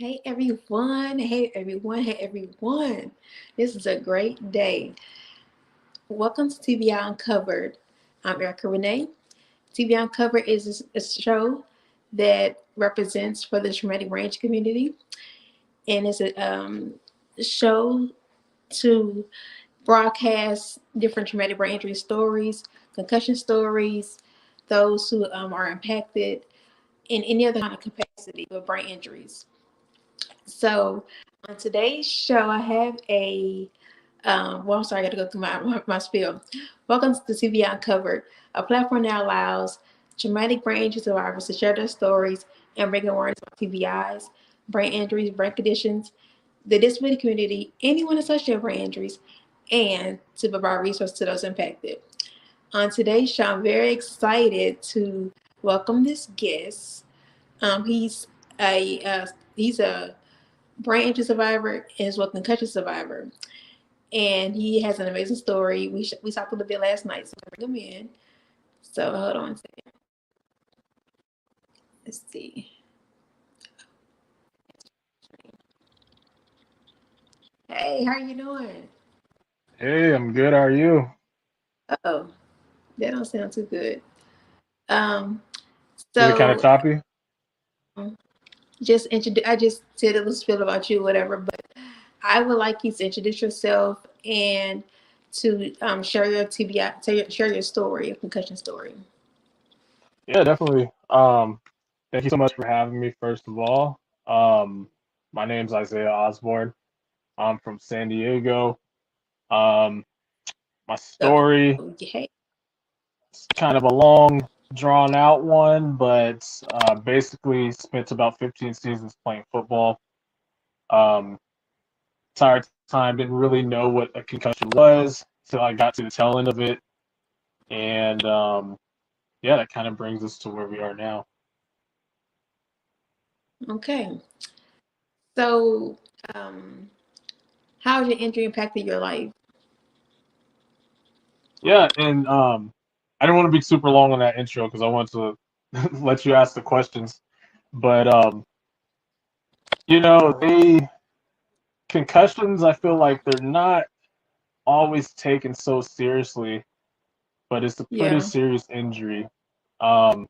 Hey everyone, hey everyone, hey everyone. This is a great day. Welcome to TBI Uncovered. I'm Erica Renee. TBI Uncovered is a show that represents for the traumatic brain community, and it's a show to broadcast different traumatic brain injury stories, concussion stories, those who are impacted in any other kind of capacity with brain injuries. So on today's show, I have I'm sorry, I got to go through my spiel. Welcome to the TBI Uncovered, a platform that allows traumatic brain injury survivors to share their stories and bring awareness about TBIs, brain injuries, brain conditions, the disability community, anyone associated with brain injuries, and to provide resources to those impacted. On today's show, I'm very excited to welcome this guest. He's a brain injury survivor as well as concussion survivor, and he has an amazing story. We talked a little bit last night, so bring him in. So hold on a second. Let's see. Hey, how are you doing? Hey, I'm good. How are you? Oh, that don't sound too good. Um, Is it kind of so choppy? just introduce. I just said a little spiel about you, whatever. But I would like you to introduce yourself and to share your TBI, share your story, your concussion story. Yeah, definitely. Thank you so much for having me, first of all. Um, my name's Isaiah Osborne. I'm from San Diego. Um, my So, story hey, is kind of a long, drawn out one, but basically spent about 15 seasons playing football. Um, entire time didn't really know what a concussion was till I got to the tail end of it, and yeah, that kind of brings us to where we are now. okay. So, um, how has your injury impacted your life? Yeah, and I didn't want to be super long on that intro because I want to let you ask the questions. But the concussions, I feel like they're not always taken so seriously, but it's a pretty Yeah. serious injury. Um,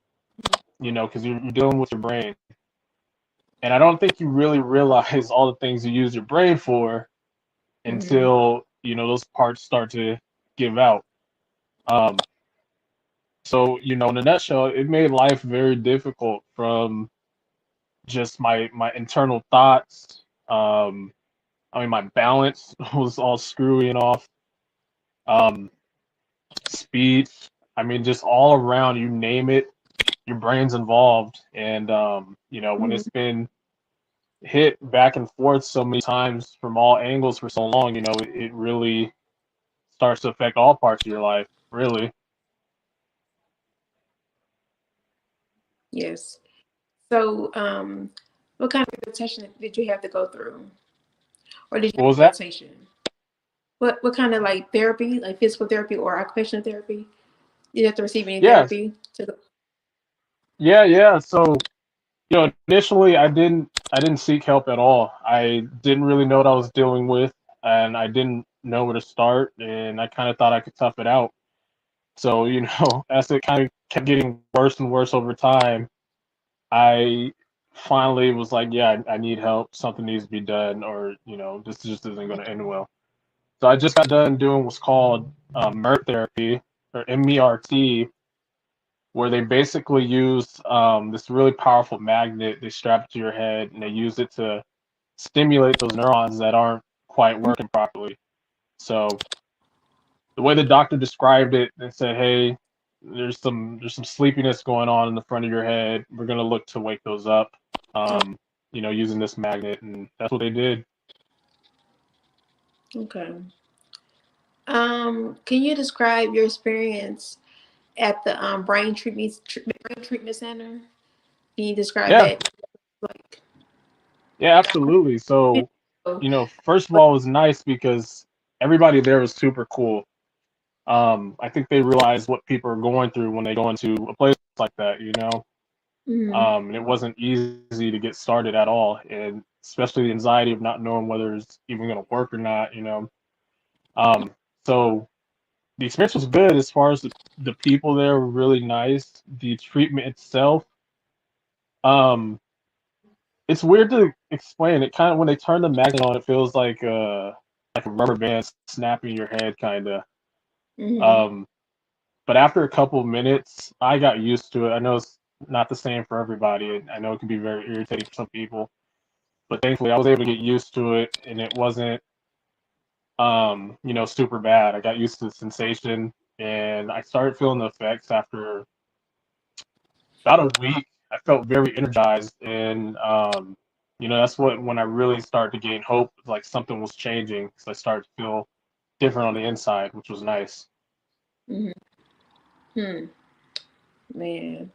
because you're dealing with your brain, and I don't think you really realize all the things you use your brain for Hmm. until those parts start to give out. Um, so in a nutshell, it made life very difficult from just my internal thoughts. I mean, my balance was all screwy and off. Um, speech. I mean, just all around, you name it, your brain's involved. And when Hmm. it's been hit back and forth so many times from all angles for so long, it really starts to affect all parts of your life. Really. Yes. So, what kind of rehabilitation did you have to go through, or did you What have was that? rehabilitation? What kind of like therapy, like physical therapy or occupational therapy? Did you have to receive any Yeah, therapy to go? yeah. So initially I didn't seek help at all. I didn't really know what I was dealing with, and I didn't know where to start, and I kind of thought I could tough it out. So as it kind of kept getting worse and worse over time, I finally was like, yeah, I need help. Something needs to be done, or this just isn't going to end well. So I just got done doing what's called MERT therapy, or MERT, where they basically use this really powerful magnet they strap it to your head, and they use it to stimulate those neurons that aren't quite working properly. So the way the doctor described it, they said, "Hey, there's some sleepiness going on in the front of your head. We're gonna look to wake those up, um, using this magnet." And that's what they did. Okay. Can you describe your experience at the brain treatment center? Can you describe Yeah, that? Like, yeah, absolutely. So, first of all, it was nice because everybody there was super cool. I think they realize what people are going through when they go into a place like that. Mm-hmm. And it wasn't easy to get started at all, and especially the anxiety of not knowing whether it's even going to work or not, you know. Um, so the experience was good as far as the people there were really nice. The treatment itself, um, it's weird to explain. It kind of when they turn the magnet on, it feels like a rubber band snapping your head, kind of. Mm-hmm. Um, but after a couple of minutes, I got used to it. I know it's not the same for everybody. And I know it can be very irritating for some people, but thankfully I was able to get used to it, and it wasn't you know, super bad. I got used to the sensation, and I started feeling the effects after about a week. I felt very energized, and you know, that's what when I really started to gain hope, like something was changing, because I started to feel different on the inside, which was nice. Mm-hmm. Hmm. Man.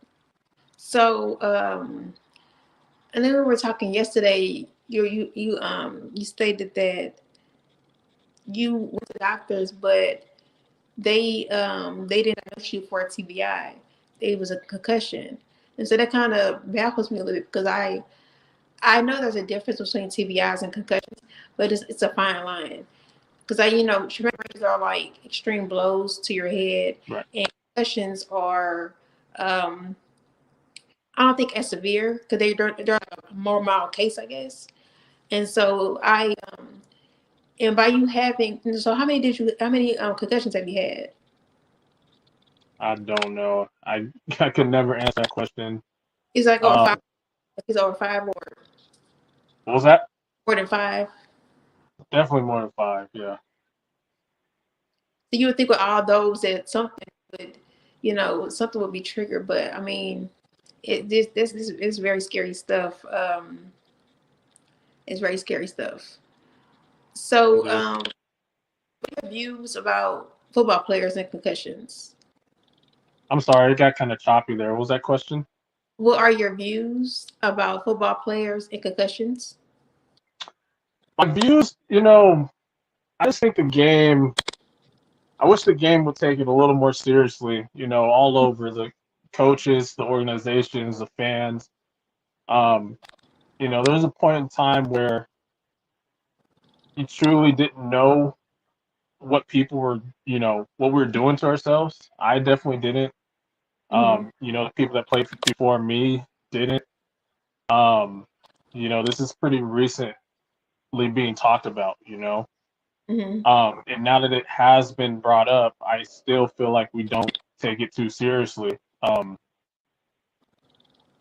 So, and then we were talking yesterday. You stated that you went to doctors, but they didn't diagnose you for a TBI. It was a concussion, and so that kind of baffles me a little bit because I know there's a difference between TBIs and concussions, but it's a fine line because traumatic are like extreme blows to your head, Right. and concussions are um, I don't think as severe because they're a more mild case, I guess. And so and by you having so how many concussions have you had? I don't know. I could never answer that question. It's like over five. Um, It's over five or what was that? more than five. Definitely more than five. Yeah, So you would think with all those that something would, something would be triggered. But I mean, this is very scary stuff. It's very scary stuff. it So, is. what are your views about football players and concussions? I'm sorry, it got kind of choppy there. What was that question? What are your views about football players and concussions? My views, you know, I just think the game. I wish the game would take it a little more seriously. You know, all over the coaches, the organizations, the fans. Um, you know, there was a point in time where you truly didn't know what people were, you know, what we were doing to ourselves. I definitely didn't. Hmm. You know, the people that played before me didn't. Um, you know, this is pretty recently being talked about, you know. Hmm. And now that it has been brought up, I still feel like we don't take it too seriously.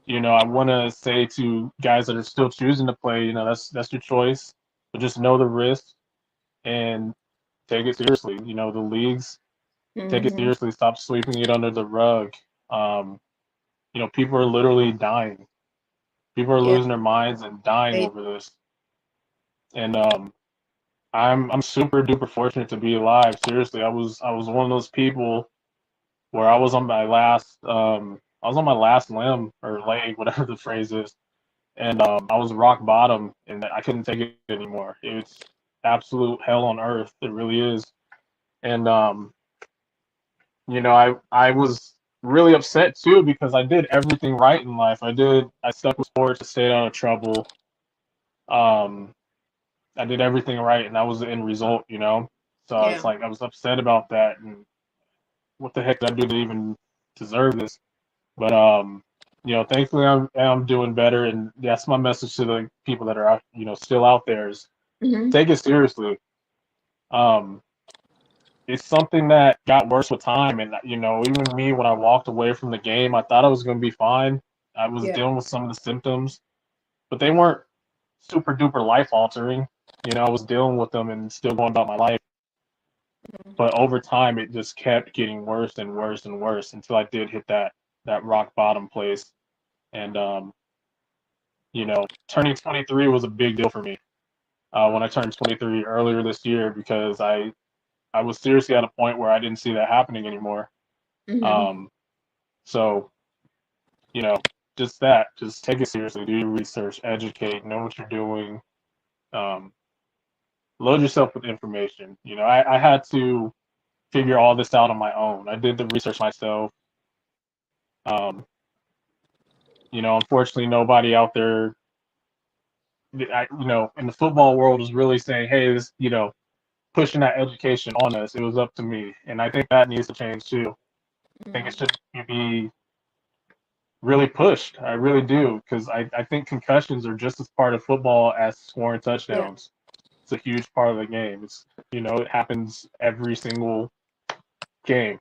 You know, I want to say to guys that are still choosing to play, you know, that's your choice, but just know the risks and take it seriously. You know, the leagues take it Hmm. seriously. Stop sweeping it under the rug. Um, you know, people are literally dying. People are Yeah. losing their minds and dying They, over this. And I'm super duper fortunate to be alive. Seriously, I was one of those people where I was on my last limb or leg, whatever the phrase is, and I was rock bottom, and I couldn't take it anymore. It's absolute hell on earth. It really is. And you know, I was really upset too because I did everything right in life. I stuck with sports, I stayed out of trouble. Um, I did everything right, and that was the end result, you know. So it's yeah. like I was upset about that, and what the heck did I do to even deserve this? But you know, thankfully I'm doing better, and that's my message to the people that are out, you know, still out there is Hmm. take it seriously. Um, it's something that got worse with time, and you know, even me when I walked away from the game, I thought I was going to be fine. I was Yeah. dealing with some of the symptoms, but they weren't super duper life altering. You know, I was dealing with them and still going about my life. But over time, it just kept getting worse and worse and worse until I did hit that rock bottom place. And you know, turning 23 was a big deal for me when I turned 23 earlier this year because I was seriously at a point where I didn't see that happening anymore. Hmm. Um, so you know, just that, just take it seriously, do your research, educate, know what you're doing, um, load yourself with information. You know, I had to figure all this out on my own. I did the research myself. Um, Unfortunately, nobody out there, in the football world is really saying, hey, this, pushing that education on us. It was up to me, and I think that needs to change too. I think it Mm-hmm. should be really pushed. I really do, because I think concussions are just as part of football as scoring Yeah. touchdowns. It's a huge part of the game. It happens every single game.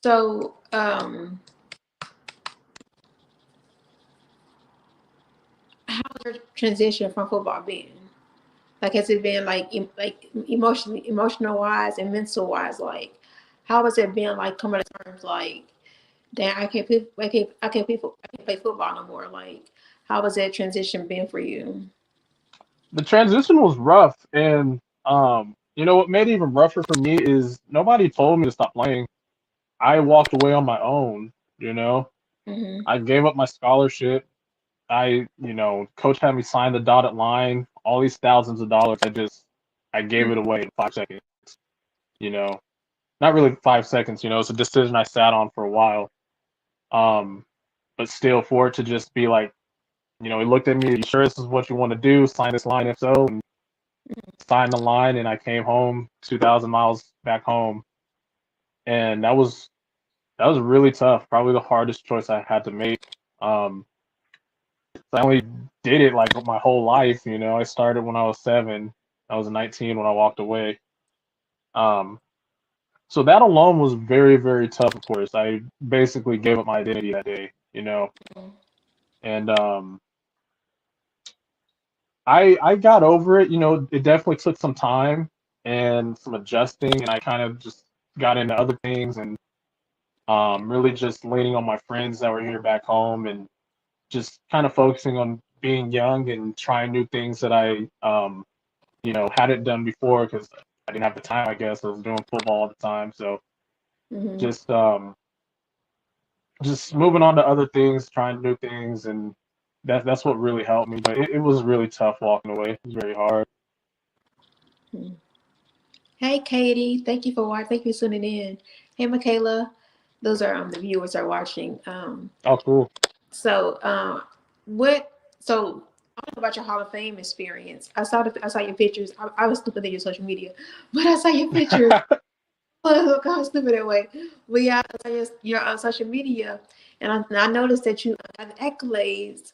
So, how's your transition from football been? Like, has it been like, emotional wise and mental wise? Like, how has it been like coming to terms like, damn, I can't play football no more. Like, how has that transition been for you? The transition was rough, and what made it even rougher for me is nobody told me to stop playing. I walked away on my own. You know, Mm-hmm. I gave up my scholarship. Coach had me sign the dotted line. All these thousands of dollars, I gave it away in 5 seconds. You know, not really 5 seconds. It's a decision I sat on for a while. Um, but still, for it to just be like, he looked at me. You sure this is what you want to do? Sign this line, if so. And signed the line, and I came home 2,000 miles back home, and that was really tough. Probably the hardest choice I had to make. Um, I only did it like my whole life. I started when I was 7. I was 19 when I walked away. Um, so that alone was very, very tough. Of course, I basically gave up my identity that day. And I got over it. It definitely took some time and some adjusting, and I kind of just got into other things and really just leaning on my friends that were here back home and just kind of focusing on being young and trying new things that I hadn't done before because I didn't have the time. I guess I was doing football all the time, so Mm-hmm. just just moving on to other things, trying new things, and that's what really helped me. But it was really tough walking away. It was very hard. Mm-hmm. Hey, Katie. Thank you for watching. Thank you for tuning in. Hey, Michaela. Those are the viewers are watching. Oh, cool. So, what? So, I don't know about your Hall of Fame experience. I saw your pictures. I was stupid at your social media, but I saw your pictures. Look, I was stupid that way. But yeah, I saw your on social media, and I noticed that you got accolades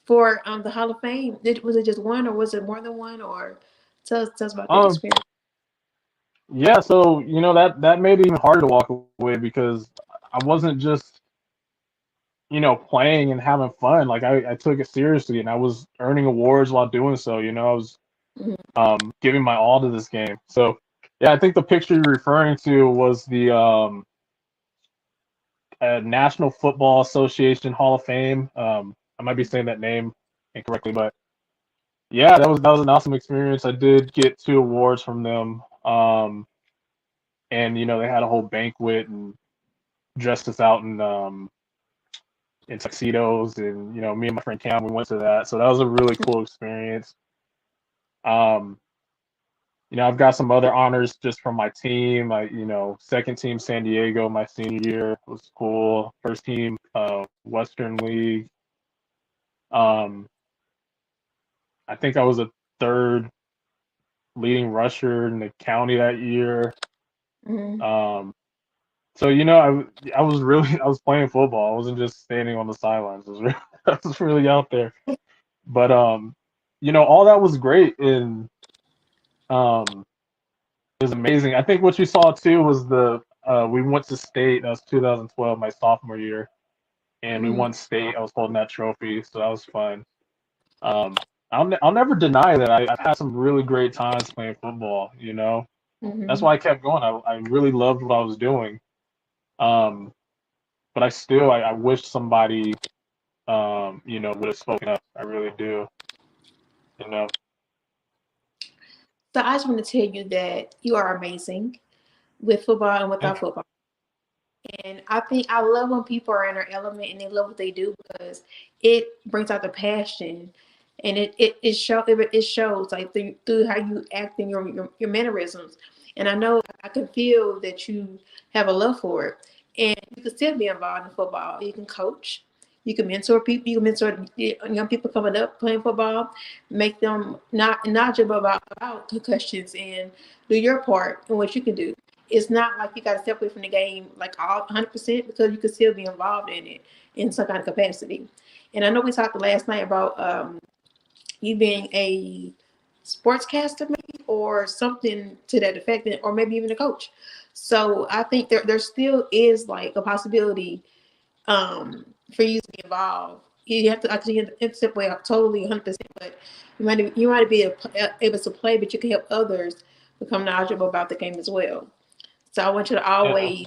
for the Hall of Fame. Was it just one, or was it more than one? Or tell us about that um, experience. yeah. So that made it even harder to walk away because I wasn't just playing and having fun. Like I took it seriously and I was earning awards while doing so. I was Mm-hmm. giving my all to this game. So yeah, I think the picture you're referring to was the National Football Association Hall of Fame. I might be saying that name incorrectly, but yeah, that was an awesome experience. I did get 2 awards from them. And they had a whole banquet and dressed us out in tuxedos, and me and my friend Cam, we went to that, so that was a really cool experience. um I've got some other honors just from my team. Second team San Diego my senior year was cool. First team Western League. um I think I was a third leading rusher in the county that year. Mm-hmm. um so I was really I was playing football. I wasn't just standing on the sidelines. I was really, I was really out there. But all that was great, and um, it was amazing. I think what you saw too was the we went to state. That was 2012, my sophomore year, and we Mm-hmm. won state. I was holding that trophy, so that was fun. Um, I'll never deny that I've had some really great times playing football. That's Mm-hmm. why I kept going. I really loved what I was doing. Um, but I wish somebody would have spoken up. I really do. You know. So I just want to tell you that you are amazing with football and without Thank football. And I think I love when people are in their element and they love what they do because it brings out the passion, and it shows like through how you act and your mannerisms. And I know I can feel that you have a love for it. and you can still be involved in football. You can coach, you can mentor people, you can mentor young people coming up playing football, make them not knowledgeable about concussions, and do your part and what you can do. It's not like you got to step away from the game like all 100% because you can still be involved in it in some kind of capacity. And I know we talked last night about you being a sportscaster maybe or something to that effect, or maybe even a coach. So I think there still is like a possibility for you to be involved. You have to actually step away totally 100%, but you might be able to play, but you can help others become knowledgeable about the game as well. So I want you to Yeah, always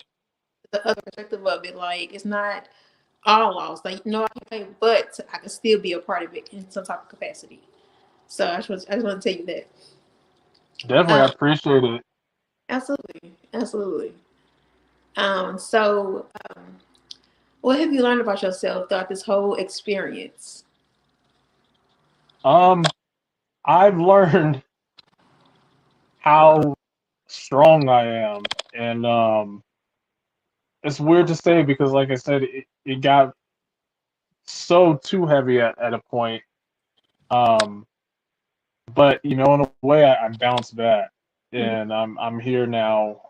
the other perspective of it. Like it's not all lost. Like I can play, but I can still be a part of it in some type of capacity. So I just want to tell you that. definitely. I Uh, appreciate it. absolutely, absolutely. So what have you learned about yourself throughout this whole experience? Um, I've learned how strong I am, and it's weird to say because, like I said, it got so too heavy at a point. Um, but in a way, I bounced back, Mhm. and I'm here now.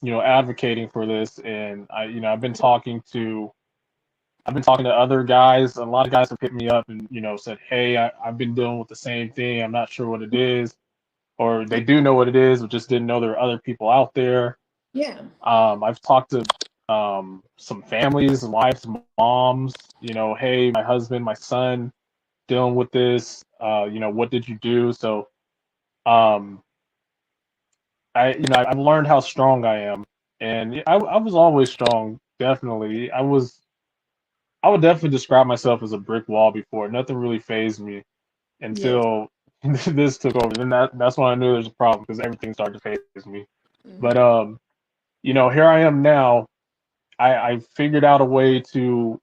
Advocating for this, and I've been talking to other guys. A lot of guys have hit me up and said, "Hey, I've been dealing with the same thing. I'm not sure what it is." Or they do know what it is, but just didn't know there are other people out there. Yeah. I've talked to some families, wives, moms. Hey, my husband, my son, dealing with this. What did you do? So, um, I've learned how strong I am, and I was always strong. Definitely, I would definitely describe myself as a brick wall before. Nothing really phased me Yes. until this took over. Then that's when I knew there's a problem because everything started to phase me. But Hmm. here I am now. I figured out a way to,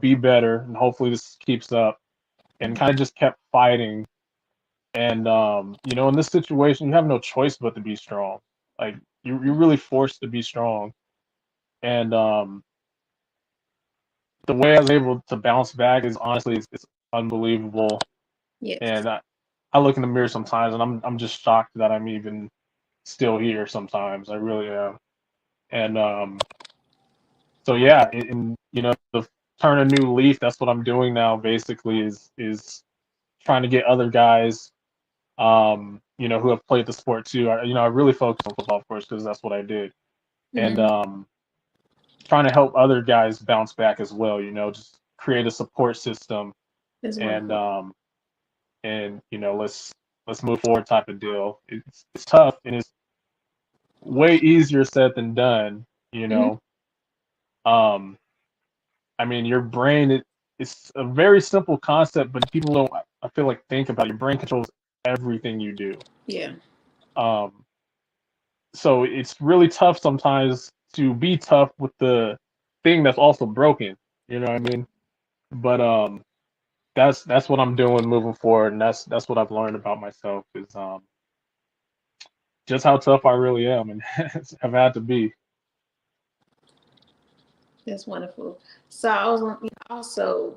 be better, and hopefully this keeps up. And Hmm. kind of just kept fighting. And in this situation, you have no choice but to be strong. Like you're really forced to be strong. And the way I was able to bounce back is honestly it's unbelievable. Yes. And I look in the mirror sometimes, and I'm just shocked that I'm even still here. Sometimes I really am. And so yeah, and the turn a new leaf. That's what I'm doing now. Basically, is trying to get other guys, who have played the sport too. I really focus on football, of course, because that's what I did, and Hmm. trying to help other guys bounce back as well. Just create a support system, That's and wonderful. let's move forward type of deal. It's tough and it's way easier said than done. You Hmm. know, um, I mean, your brain it's a very simple concept, but people don't. I feel like think about it. Your brain controls everything you do. Yeah. Um, so it's really tough sometimes to be tough with the thing that's also broken. You know what I mean? But that's what I'm doing moving forward, and that's what I've learned about myself is just how tough I really am, and have had to be. That's wonderful. So I was also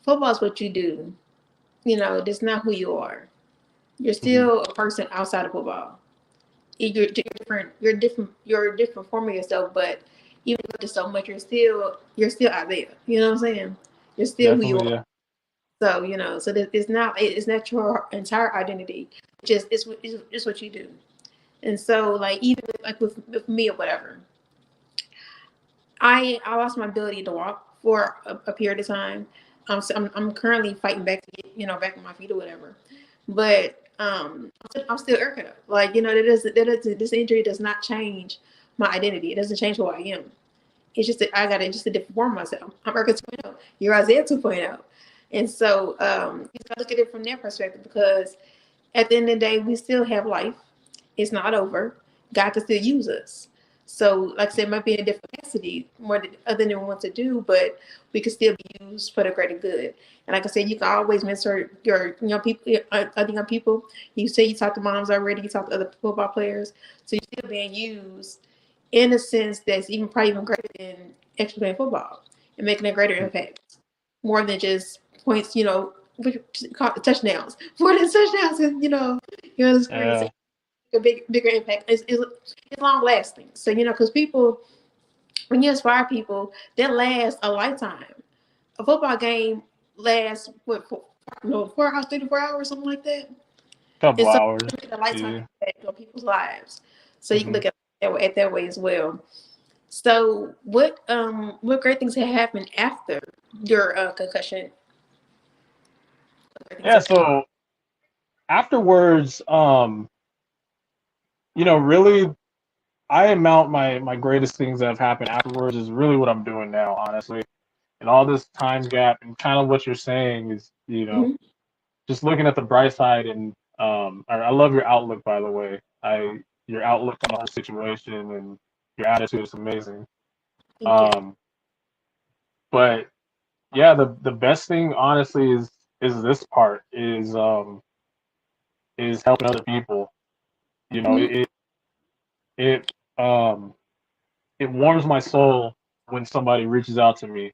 football is what you do. That's not who you are. You're Hmm. still a person outside of football. You're different. You're different. You're a different form of yourself. But even though there's so much, you're still out there. You know what I'm saying? You're still who you Definitely, are. yeah. So so that it's not your entire identity. Just it's what you do. And so like even like with me or whatever, I lost my ability to walk for a period of time. I'm currently fighting back to get back on my feet or whatever. But I'm still Erica. Like this injury does not change my identity. It doesn't change who I am. It's just that I got just a different form of myself. I'm Erica 2.0. You're Isaiah 2.0. And so you got to look at it from their perspective because at the end of the day, we still have life. It's not over. God can still use us. So, like I said, it might be in a different capacity, more other than we want to do, but we can still be used for the greater good. And like I said, you can always mentor your young people, other young people. You say you talk to moms already, you talk to other football players, so you're still being used in a sense that's even probably even greater than actually playing football and making a greater impact, more than just points. Touchdowns, more than touchdowns, and the screen. So Yeah. a bigger impact is long lasting. So because people, when you inspire people, that lasts a lifetime. A football game lasts what 4 hours, 3 to 4 hours, something like that. And Couple so hours. you make a lifetime Yeah. impact on people's lives. So you can Hmm. look at that way as well. So what great things have happened after your concussion? What great things Yeah. have happened? So afterwards, really, I amount my greatest things that have happened afterwards is really what I'm doing now, honestly. And all this time gap and kind of what you're saying is, Mm-hmm. just looking at the bright side. And I love your outlook, by the way. Your outlook on the whole situation and your attitude is amazing. Thank you. Um, but yeah, the best thing honestly is this part is helping other people. You know, Mm-hmm. it um it warms my soul when somebody reaches out to me.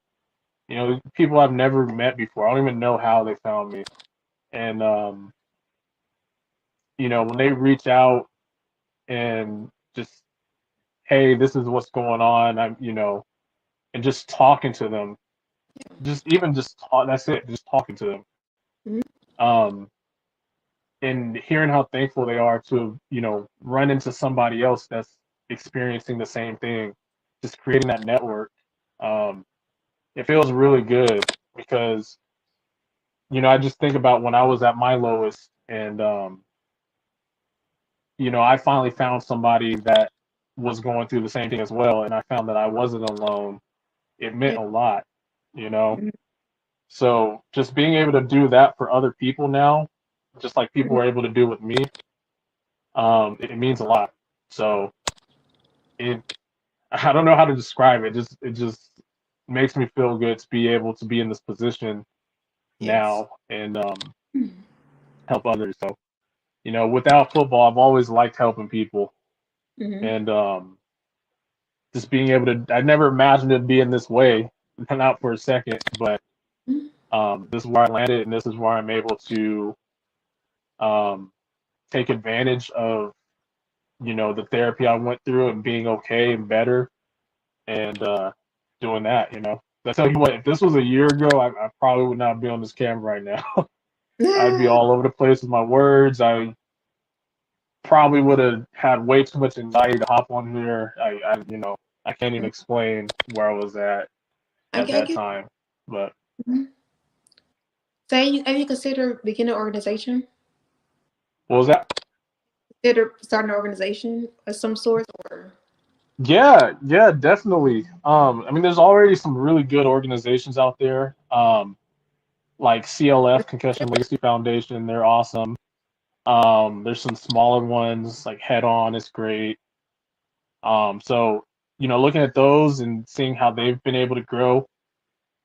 People I've never met before. I don't even know how they found me. And when they reach out and just, hey, this is what's going on. And just talking to them, just talk, that's it, just talking to them. Mm-hmm. Um, and hearing how thankful they are to, run into somebody else that's experiencing the same thing, just creating that network. Um, it feels really good because, I just think about when I was at my lowest and, I finally found somebody that was going through the same thing as well. And I found that I wasn't alone. It meant Yeah. a lot, you know? Mm-hmm. So just being able to do that for other people now, just like people were able to do with me, it means a lot. So it, I don't know how to describe it. It just makes me feel good to be able to be in this position Yes. now and help others. So, without football, I've always liked helping people Mm-hmm. and just being able to. I never imagined it'd be in this way, not for a second, but this is where I landed, and this is where I'm able to um, take advantage of the therapy I went through and being okay and better and doing that. I tell you what, if this was a year ago, I probably would not be on this camera right now. I'd be all over the place with my words. I probably would have had way too much anxiety to hop on here. I can't even explain where I was I at get. that time. But Mhm. So have you considered beginning an organization? what was that? Consider starting an organization of some sort, or Yeah, yeah, definitely. I mean, there's already some really good organizations out there, like CLF, Concussion Legacy Foundation. They're awesome. There's some smaller ones like Head On is great. So looking at those and seeing how they've been able to grow,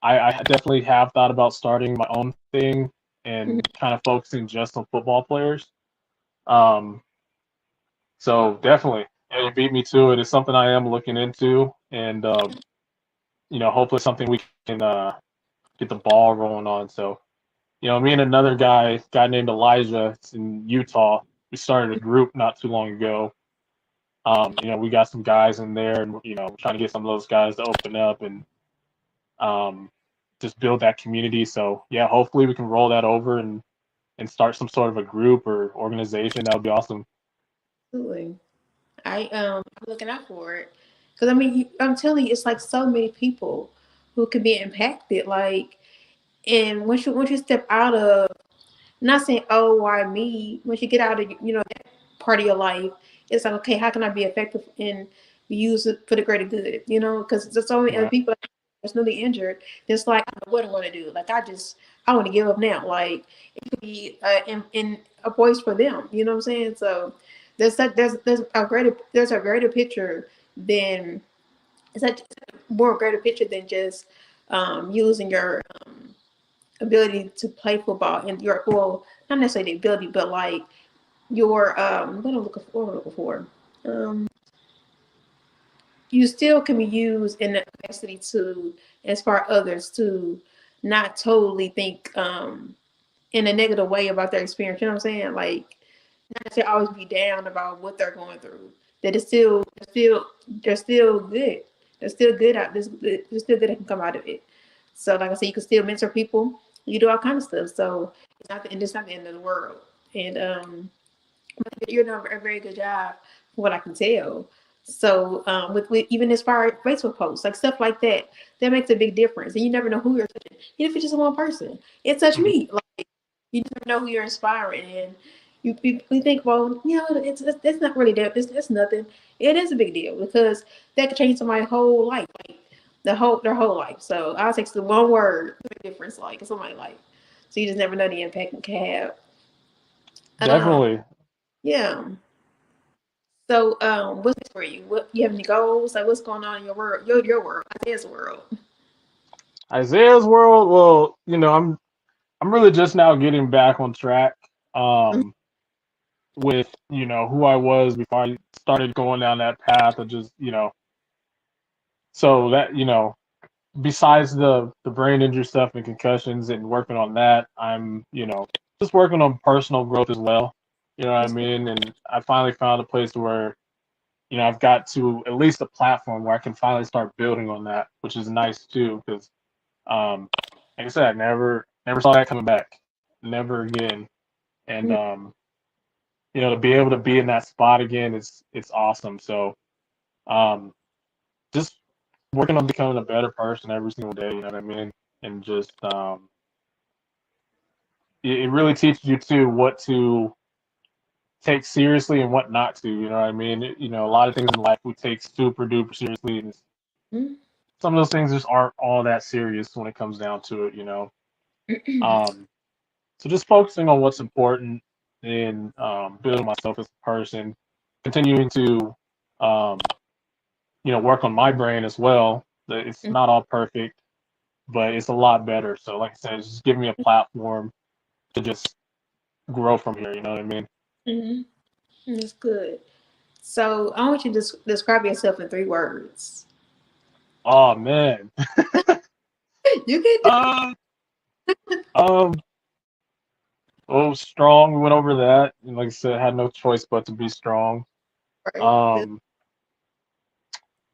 I definitely have thought about starting my own thing Mhm. and kind of focusing just on football players. Um, so definitely, yeah, you beat me to it. It's something I am looking into, and hopefully something we can get the ball rolling on. So me and another guy named Elijah, it's in Utah. We started a group not too long ago. We got some guys in there, and trying to get some of those guys to open up and um, just build that community. So yeah, hopefully we can roll that over and start some sort of a group or organization. That would be awesome. Absolutely. I'm looking out for it because I mean I'm telling you, it's like so many people who can be impacted. Like, and once you step out of, not saying, oh, why me? Once you get out of that part of your life, it's like, okay, how can I be effective and use it for the greater good? Because there's so many other Right. people that's newly injured. It's like, I don't know what I want to do. Like, I want to give up now. Like, it could be in a voice for them. You know what I'm saying? So there's a greater picture than it's a more greater picture than just using your ability to play football and your, well, not necessarily the ability, but like your what I'm looking for. Um, you still can be used in the capacity to inspire others to not totally think in a negative way about their experience. You know what I'm saying? Like not necessarily always be down about what they're going through. That it's still they're still good. They're still good out this. They're still good that can come out of it. So like I said, you can still mentor people. You do all kind of stuff. So it's not the end of the world. And you're doing a very good job, from what I can tell. So with even as far as Facebook posts, like stuff like that, that makes a big difference. And you never know who you're touching, even if it's just one person. It touched Mhm. me. Like you never know who you're inspiring, and we think, well, it's not really that. It's nothing. It is a big deal because that could change somebody's whole life, like their whole life. So I'll take the one word difference, like in somebody's life. So you just never know the impact it can have. Um, Definitely. yeah. So, what's next for you? What you have any goals? Like, what's going on in your world? Your world, Isaiah's world. Isaiah's world. Well, I'm really just now getting back on track. Mhm. Um, with who I was before I started going down that path of just so that besides the brain injury stuff and concussions and working on that, I'm just working on personal growth as well. You know what I That's good. mean? And I finally found a place where I've got to at least a platform where I can finally start building on that, which is nice too because um like I said, I never saw that coming back, never again. And Mhm. to be able to be in that spot again is it's awesome. So um just working on becoming a better person every single day, you know what I mean? And just it really teaches you too what to take seriously and what not to, you know what I mean? A lot of things in life we take super duper seriously, and Mhm. some of those things just aren't all that serious when it comes down to it. Um so just focusing on what's important and building myself as a person, continuing to um work on my brain as well. It's not all perfect, but it's a lot better. So like I said, it's just giving me a platform to just grow from here. You know what I mean? Mhm. That's good. So, I want you to describe yourself in 3 words. Oh man. You can do uh, um. Oh, strong. We went over that, and like I said, I had no choice but to be strong. it, right? Um.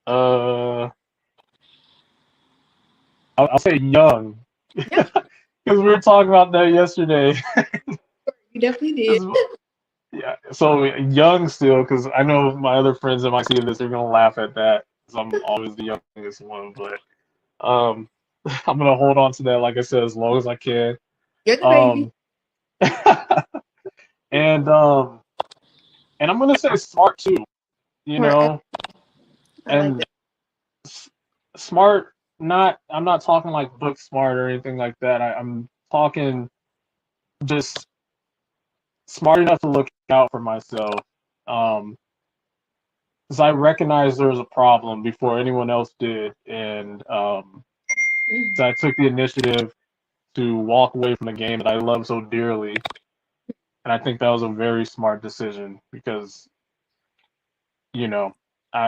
Uh. I'll say young Yeah, because we were talking about that yesterday. you definitely did. 'Cause, yeah. So young still, because I know my other friends that might see this, they're gonna laugh at that. Because I'm always the youngest one, but um, I'm gonna hold on to that, like I said, as long as I can. You're the baby. Um, and um, and I'm gonna say smart too, you Right. know, I like and that. smart. I'm not talking like book smart or anything like that. I'm talking just smart enough to look out for myself. Um, because I recognized there was a problem before anyone else did, and Mm. so I took the initiative to walk away from the game that I love so dearly, and I think that was a very smart decision because you know,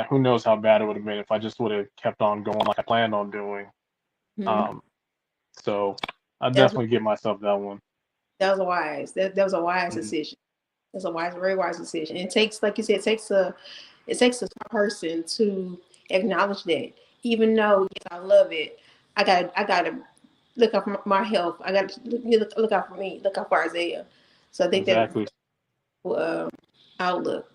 who knows how bad it would have been if I just would have kept on going like I planned on doing. Mhm. Um, so I That was definitely give myself that one. that was a wise. That was a wise Mhm. decision. That's a wise, very wise decision. It takes, like you said, it takes a smart person to acknowledge that. Even though yes, I love it, I gotta look out for my health. I gotta look out for me. Look out for Isaiah. So I think that Exactly. uh, outlook.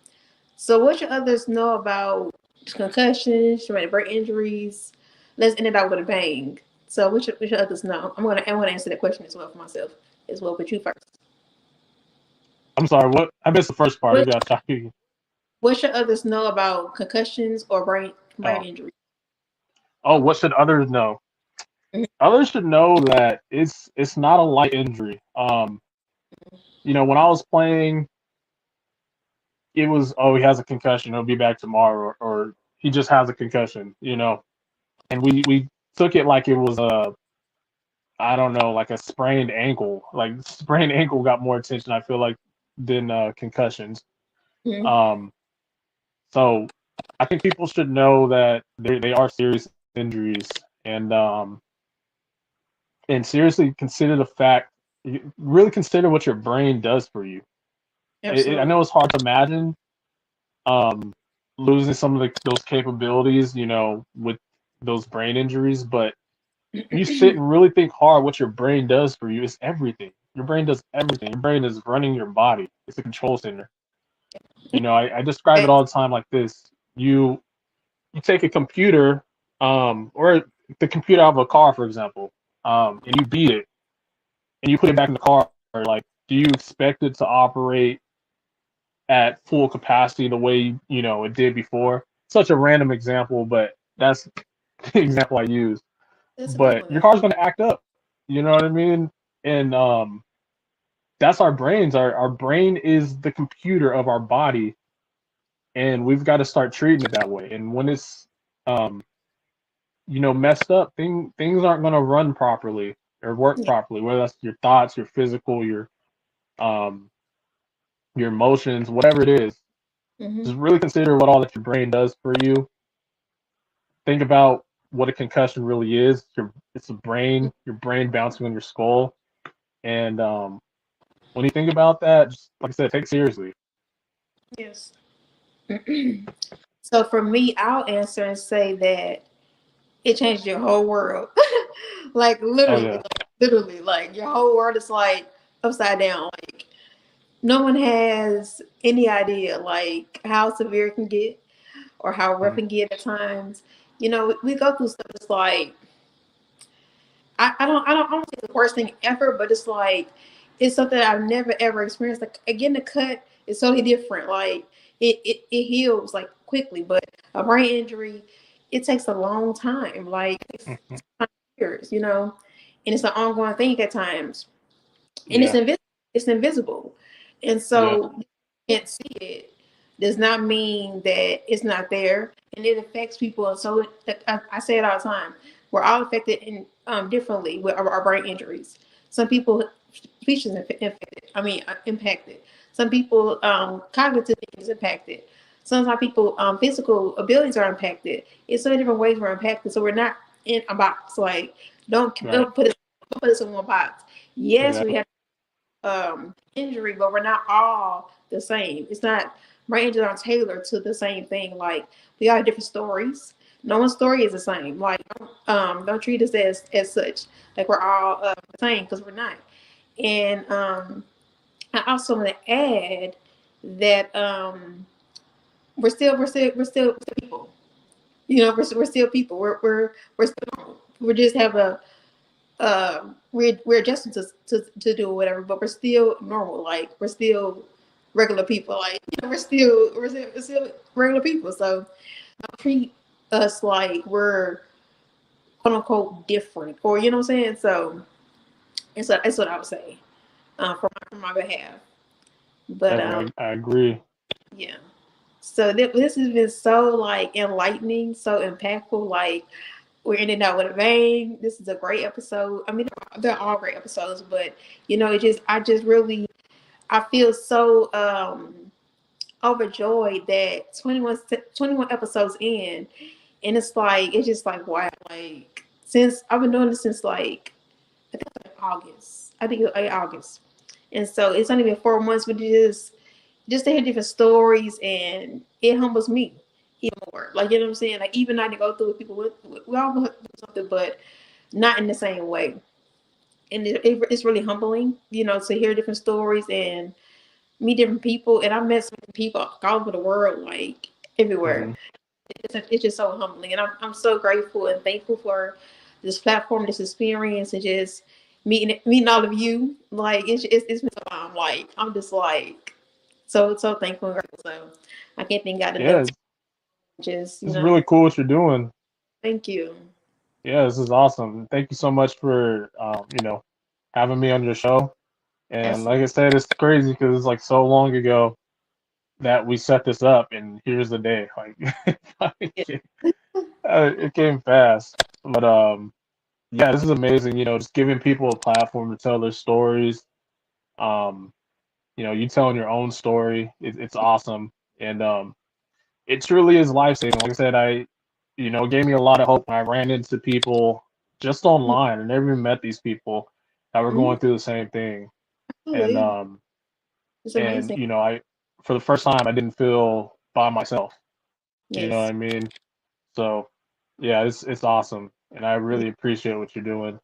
So what should others know about concussions, traumatic brain injuries? Let's end it out with a bang. So what should others know? I want to answer that question as well for myself as well. But you first. I'm sorry. What? I missed the first part. What Maybe I'll try to. what should others know about concussions or brain Oh. injury? What should others know? Mhm. Others should know that it's not a light injury. When I was playing, it was, oh, he has a concussion. He'll be back tomorrow, or he just has a concussion. And we took it like it was a, I don't know, like a sprained ankle. Like sprained ankle got more attention, I feel like, than concussions. Mhm. Um, so I think people should know that they are serious injuries, and and seriously consider the fact, really consider what your brain does for you. I Absolutely. know it's hard to imagine um, losing some of those capabilities, with those brain injuries, but when you sit and really think hard, what your brain does for you is everything. Your brain does everything. Your brain is running your body. It's a control center. I describe it all the time like this. You take a computer, or the computer out of a car, for example, and you beat it and you put it back in the car. Like, do you expect it to operate at full capacity the way it did before? Such a random example, but that's the example I use. That's a good But one. your car's going to act up. You know what I mean? And that's our brains. Our brain is the computer of our body, and we've got to start treating it that way. And when it's um, messed up, things aren't going to run properly or work Yeah. properly. Whether that's your thoughts, your physical, um, your emotions, whatever it is. Hmm. Just really consider what all that your brain does for you. Think about what a concussion really is. It's your brain bouncing on your skull. And when you think about that, just like I said, take it seriously. Yes. So for me, I'll answer and say that it changed your whole world. Like Oh literally, yeah. like your whole world is like upside down. Like no one has any idea like how severe it can get or how rough Mhm. it can get at times. We go through stuff. It's like I don't think the worst thing ever, but it's like it's something I've never ever experienced. Like again, the cut is totally different. Like it heals like quickly, but a brain injury, it takes a long time. Like Mhm. years, and it's an ongoing thing at times, and Yeah. it's invisible, and Yeah. so you can't see it. Does not mean that it's not there, and it affects people. And so I say it all the time. We're all affected in differently with our brain injuries. Some people speech is infected. I mean, impacted. Some people cognitive things impacted. Sometimes people physical abilities are impacted. It's so many different ways we're impacted. So we're not in a box. Like don't Right. don't put us in one box. Yes, we Exactly. have injury, but we're not all the same. It's not brain injuries aren't tailored to the same thing. Like we all have different stories. No one's story is the same. Like don't treat us as such. Like we're all the same because we're not. And I also want to add that we're still people. We're still people. We're still normal. We just have a we're adjusting to do whatever, but we're still normal. Like we're still regular people. Like we're still regular people. So don't treat us like we're quote unquote different, or you know what I'm saying. So that's what I would say for my behalf. But Definitely. I agree. yeah. So this has been so like enlightening, so impactful. Like we're ending out with a bang. This is a great episode. I mean, they're all great episodes, but I just really, I feel so overjoyed that 21 episodes in, and it's just like wow, like since I've been doing this since like I think like August. I think it was like August, and so it's only been 4 months, but just to hear different stories, and it humbles me even more. Like you know what I'm saying? Like even not to go through with people with we all go through something, but not in the same way. And it's really humbling, to hear different stories and meet different people. And I met some people all over the world, like everywhere. Hmm. It's just so humbling, and I'm so grateful and thankful for this platform, this experience, and just meeting all of you. Like it's been so long. Like I'm just like so thankful and grateful. So I can't thank God Yeah, enough. Just it's really cool what you're doing. thank you. Yeah, this is awesome. Thank you so much for having me on your show. And like Absolutely. I said, it's crazy because it's like so long ago that we set this up, and here's the day. Like Yeah. it came fast, but yeah, this is amazing. Just giving people a platform to tell their stories. Um, you telling your own story. It's awesome, and it truly is life saving. Like I said, it gave me a lot of hope when I ran into people just online. I never even met these people that were Mm-hmm. going through the same thing. And Absolutely. It's amazing. I for the first time I didn't feel by myself. You know what Yes. I mean? So yeah, it's awesome, and I really appreciate what you're doing.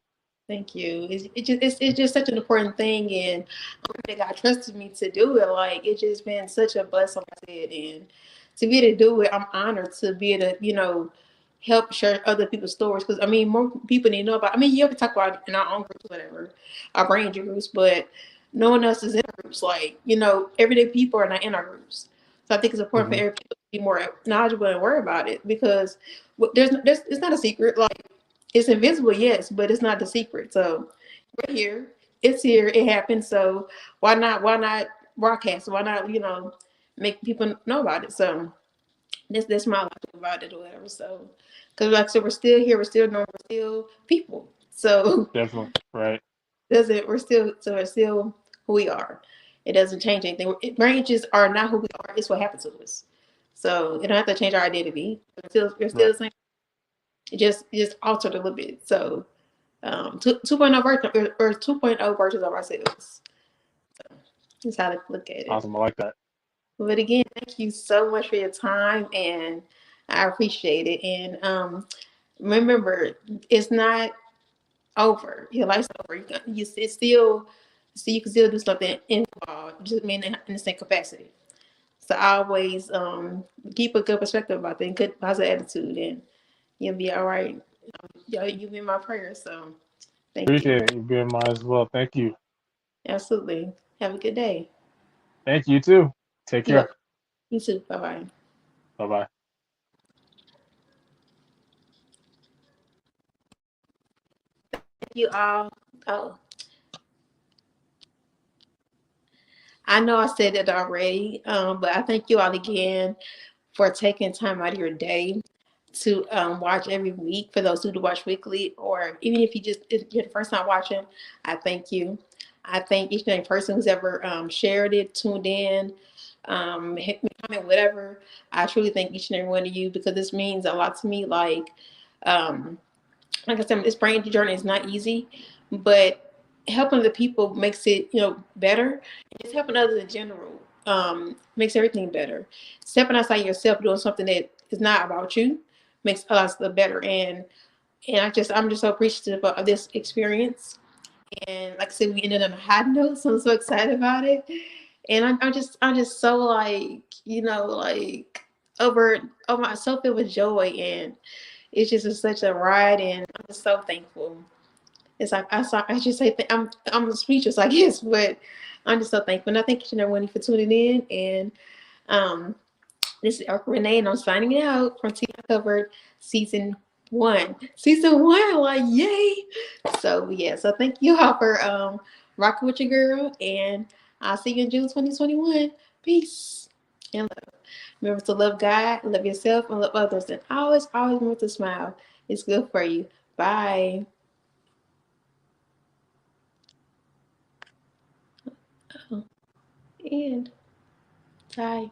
Thank you. It's just such an important thing, and that God trusted me to do it. Like it's just been such a blessing, like I said, and to be able to do it, I'm honored to be able to, help share other people's stories. Because I mean, more people need to know about. I mean, you ever talk about it in our own groups, whatever, our ranger groups, but no one else is in our groups. Like everyday people are not in our groups. So I think it's important for Hmm. every people to be more knowledgeable and worry about it because there's it's not a secret. Like it's invisible, yes, but it's not the secret. So we're here. It's here. It happened. So why not broadcast? Why not make people know about it? So that's my life about it or whatever. So because like I said, we're still here. We're still normal. We're still people. So Definitely right. doesn't we're still who we are. It doesn't change anything. Ranges are not who we are. It's what happened to us. So it don't have to change our identity. We're still Right. the same. It just altered a little bit. So 2.0 version or 2.0 versions of ourselves. That's how to look at it. Awesome. I like that. But again, thank you so much for your time, and I appreciate it. And remember, it's not over. Your life's over. It's still, you can still do something involved. Just mean in the same capacity. So I always keep a good perspective about that, and good positive attitude, and you'll be all right. You'll be in my prayers. So thank you. Appreciate it. You being mine as well. Thank you. Absolutely. Have a good day. Thank you too. Take You're care. welcome. You too. Bye bye. Bye bye. Thank you all. Oh, I know I said it already, but I thank you all again for taking time out of your day to watch every week. For those who do watch weekly, or even if you're the first time watching, I thank you. I thank each and every person who's ever shared it, tuned in, hit me, comment, whatever. I truly thank each and every one of you because this means a lot to me. Um, like I said, this brain journey is not easy, but helping the people makes it, better. Just helping others in general makes everything better. Stepping outside yourself, doing something that is not about you, makes us the better. And I'm just so appreciative of this experience. And like I said, we ended on a high note, so I'm so excited about it. And I'm just so like, over myself filled with joy, and it's just such a ride, and I'm just so thankful. It's like I should say I'm speechless, I guess, but I'm just so thankful. And I thank each and every one of you for tuning in. And um, this is Renee, and I'm signing out from TBI Covered Season 1. Season 1, like yay! So yeah, so thank you all for rocking with your girl, and I'll see you in June 2021. Peace and love. Remember to love God, love yourself, and love others. And always remember to smile. It's good for you. Bye. Oh, and bye.